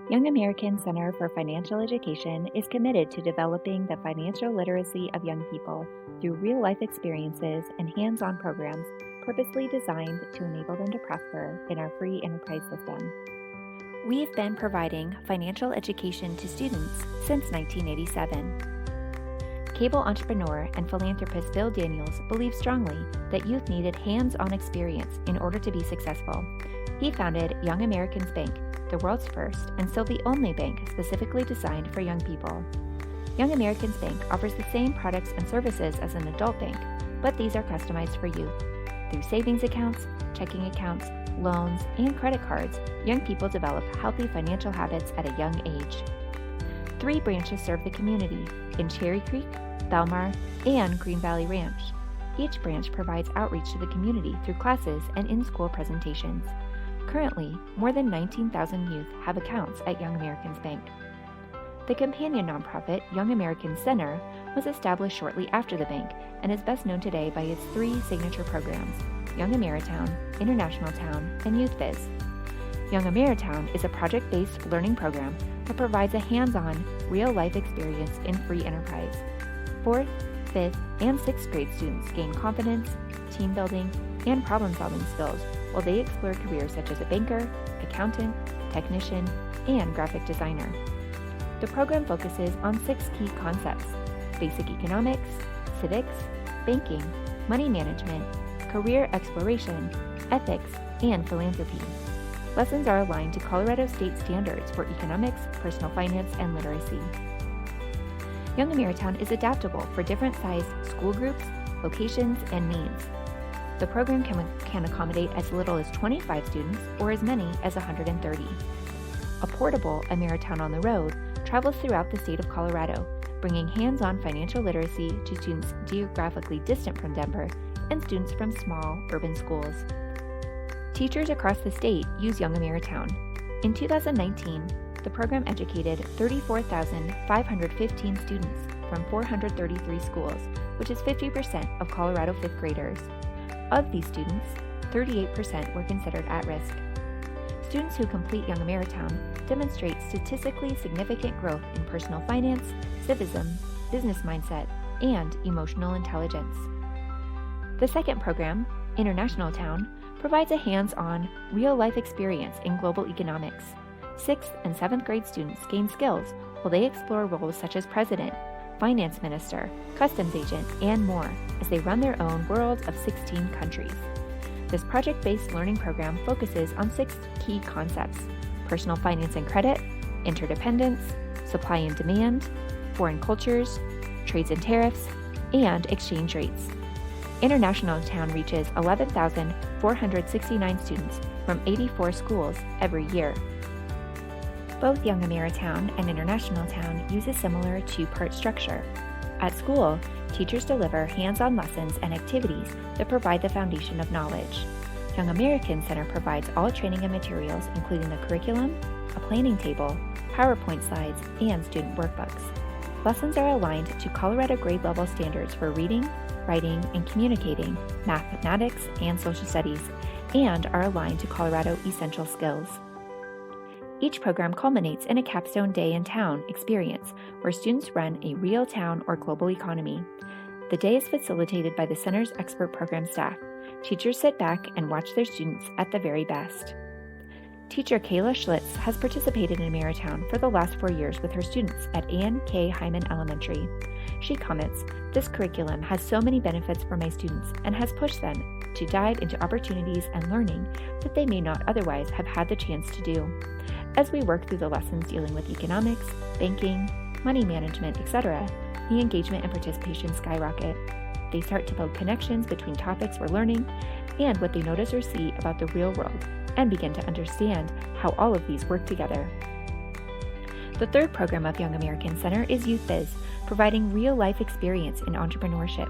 Young American Center for Financial Education is committed to developing the financial literacy of young people through real-life experiences and hands-on programs purposely designed to enable them to prosper in our free enterprise system. We've been providing financial education to students since 1987. Cable entrepreneur and philanthropist Bill Daniels believed strongly that youth needed hands-on experience in order to be successful. He founded Young Americans Bank, the world's first and still the only bank specifically designed for young people. Young Americans Bank offers the same products and services as an adult bank, but these are customized for youth. Through savings accounts, checking accounts, loans, and credit cards, young people develop healthy financial habits at a young age. 3 branches serve the community in Cherry Creek, Belmar, and Green Valley Ranch. Each branch provides outreach to the community through classes and in-school presentations. Currently, more than 19,000 youth have accounts at Young Americans Bank. The companion nonprofit Young Americans Center was established shortly after the bank and is best known today by its 3 signature programs, Young AmeriTowne, International Towne, and YACFE. Young AmeriTowne is a project-based learning program that provides a hands-on, real-life experience in free enterprise. 4th, 5th, and 6th grade students gain confidence, team building, and problem-solving skills while they explore careers such as a banker, accountant, technician, and graphic designer. The program focuses on 6 key concepts: basic economics, civics, banking, money management, career exploration, ethics, and philanthropy. Lessons are aligned to Colorado state standards for economics, personal finance, and literacy. Young AmeriTowne is adaptable for different sized school groups, locations, and needs. The program can accommodate as little as 25 students or as many as 130. A portable AmeriTowne on the Road travels throughout the state of Colorado, bringing hands-on financial literacy to students geographically distant from Denver and students from small urban schools. Teachers across the state use Young AmeriTowne. In 2019, the program educated 34,515 students from 433 schools, which is 50% of Colorado 5th graders. Of these students, 38% were considered at risk. Students who complete Young AmeriTowne demonstrate statistically significant growth in personal finance, civism, business mindset, and emotional intelligence. The second program, International Towne, provides a hands-on, real-life experience in global economics. 6th and 7th grade students gain skills while they explore roles such as president, finance minister, customs agent, and more as they run their own world of 16 countries. This project-based learning program focuses on 6 key concepts: personal finance and credit, interdependence, supply and demand, foreign cultures, trades and tariffs, and exchange rates. International Towne reaches 11,469 students from 84 schools every year. Both Young AmeriTowne and International Towne use a similar 2-part structure. At school, teachers deliver hands-on lessons and activities that provide the foundation of knowledge. Young American Center provides all training and materials, including the curriculum, a planning table, PowerPoint slides, and student workbooks. Lessons are aligned to Colorado grade level standards for reading, writing, and communicating, mathematics, and social studies, and are aligned to Colorado essential skills. Each program culminates in a capstone day in town experience where students run a real town or global economy. The day is facilitated by the center's expert program staff. Teachers sit back and watch their students at the very best. Teacher Kayla Schlitz has participated in AmeriTowne for the last 4 years with her students at Ann K. Hyman Elementary. She comments, "This curriculum has so many benefits for my students and has pushed them to dive into opportunities and learning that they may not otherwise have had the chance to do. As we work through the lessons dealing with economics, banking, money management, etc., the engagement and participation skyrocket. They start to build connections between topics we're learning and what they notice or see about the real world, and begin to understand how all of these work together." The third program of Young American Center is YACFE, providing real-life experience in entrepreneurship.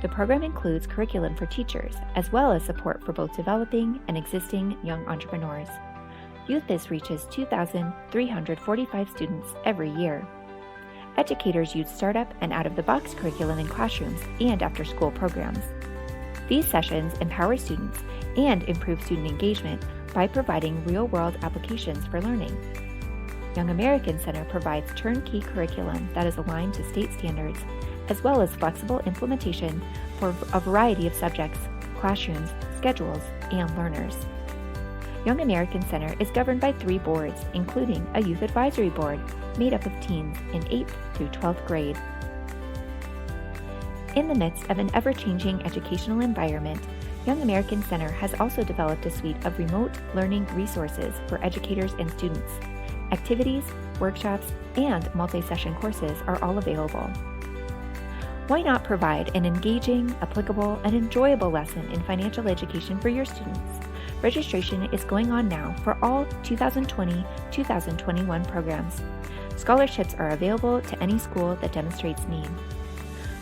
The program includes curriculum for teachers, as well as support for both developing and existing young entrepreneurs. YACFE reaches 2,345 students every year. Educators use startup and out-of-the-box curriculum in classrooms and after-school programs. These sessions empower students and improve student engagement by providing real-world applications for learning. Young American Center provides turnkey curriculum that is aligned to state standards, as well as flexible implementation for a variety of subjects, classrooms, schedules, and learners. Young American Center is governed by 3 boards, including a Youth Advisory Board made up of teens in 8th through 12th grade. In the midst of an ever-changing educational environment, Young American Center has also developed a suite of remote learning resources for educators and students. Activities, workshops, and multi-session courses are all available. Why not provide an engaging, applicable, and enjoyable lesson in financial education for your students? Registration is going on now for all 2020-2021 programs. Scholarships are available to any school that demonstrates need.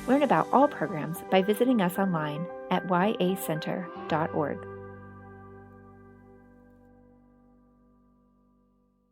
Learn about all programs by visiting us online at yacenter.org.